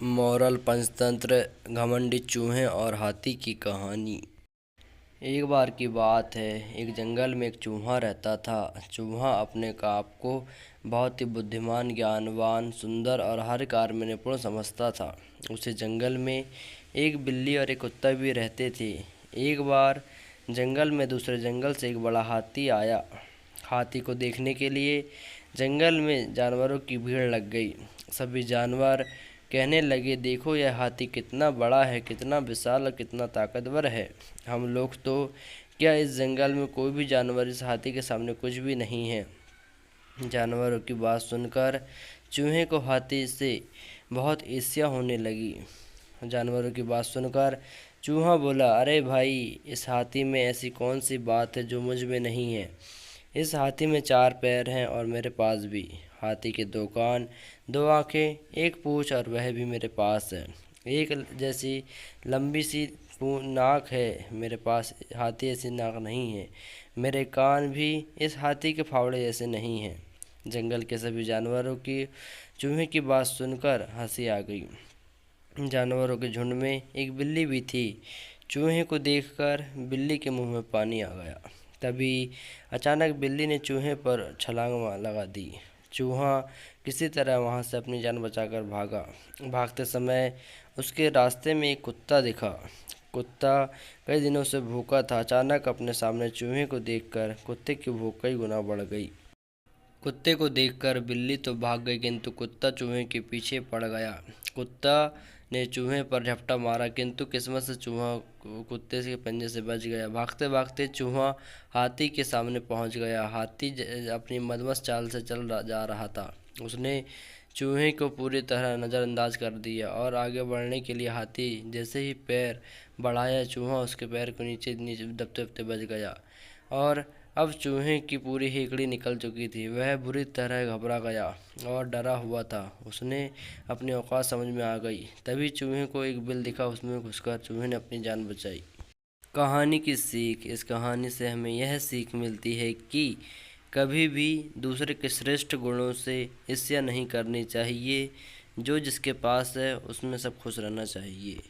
Moral Panchatantra, घमंडी चूहे और हाथी की कहानी। एक बार की बात है, एक जंगल में एक चूहा रहता था। चूहा अपने आप को बहुत ही बुद्धिमान, ज्ञानवान, सुंदर और हर कार्य में निपुण समझता था। उसे जंगल में एक बिल्ली और एक कुत्ता भी रहते थे। एक बार जंगल में दूसरे जंगल से एक बड़ा हाथी आया। हाथी को देखने के लिए जंगल में जानवरों की भीड़ लग गई। सभी जानवर कहने लगे, देखो यह हाथी कितना बड़ा है, कितना विशाल और कितना ताकतवर है। हम लोग तो क्या, इस जंगल में कोई भी जानवर इस हाथी के सामने कुछ भी नहीं है। जानवरों की बात सुनकर चूहे को हाथी से बहुत ईर्ष्या होने लगी। जानवरों की बात सुनकर चूहा बोला, अरे भाई, इस हाथी में ऐसी कौन सी बात है जो मुझ में नहीं है। इस हाथी में 4 पैर हैं और मेरे पास भी। हाथी के 2 कान, 2 आँखें, 1 पूँछ और वह भी मेरे पास है। एक जैसी लंबी सी नाक है मेरे पास, हाथी ऐसी नाक नहीं है। मेरे कान भी इस हाथी के फावड़े जैसे नहीं हैं। जंगल के सभी जानवरों की चूहे की बात सुनकर हंसी आ गई। जानवरों के झुंड में एक बिल्ली भी थी। चूहे को देखकर बिल्ली के मुंह में पानी आ गया। तभी अचानक बिल्ली ने चूहे पर छलांग लगा दी। चूहा किसी तरह वहां से अपनी जान बचाकर भागा। भागते समय उसके रास्ते में एक कुत्ता दिखा। कुत्ता कई दिनों से भूखा था। अचानक अपने सामने चूहे को देखकर कुत्ते की भूख कई गुना बढ़ गई। कुत्ते को देखकर बिल्ली तो भाग गई, किंतु कुत्ता चूहे के पीछे पड़ गया। कुत्ता ने चूहे पर झपटा मारा, किंतु किस्मत से चूहा कुत्ते के पंजे से बच गया। भागते भागते चूहा हाथी के सामने पहुंच गया। हाथी अपनी मदमस्त चाल से जा रहा था। उसने चूहे को पूरी तरह नज़रअंदाज कर दिया और आगे बढ़ने के लिए हाथी जैसे ही पैर बढ़ाया, चूहा उसके पैर को नीचे नीचे दबते दबते बच गया। और अब चूहे की पूरी हेकड़ी निकल चुकी थी। वह बुरी तरह घबरा गया और डरा हुआ था। उसने अपनी औकात समझ में आ गई। तभी चूहे को एक बिल दिखा, उसमें घुसकर चूहे ने अपनी जान बचाई। कहानी की सीख। इस कहानी से हमें यह सीख मिलती है कि कभी भी दूसरे के श्रेष्ठ गुणों से ईर्ष्या नहीं करनी चाहिए। जो जिसके पास है उसमें सब खुश रहना चाहिए।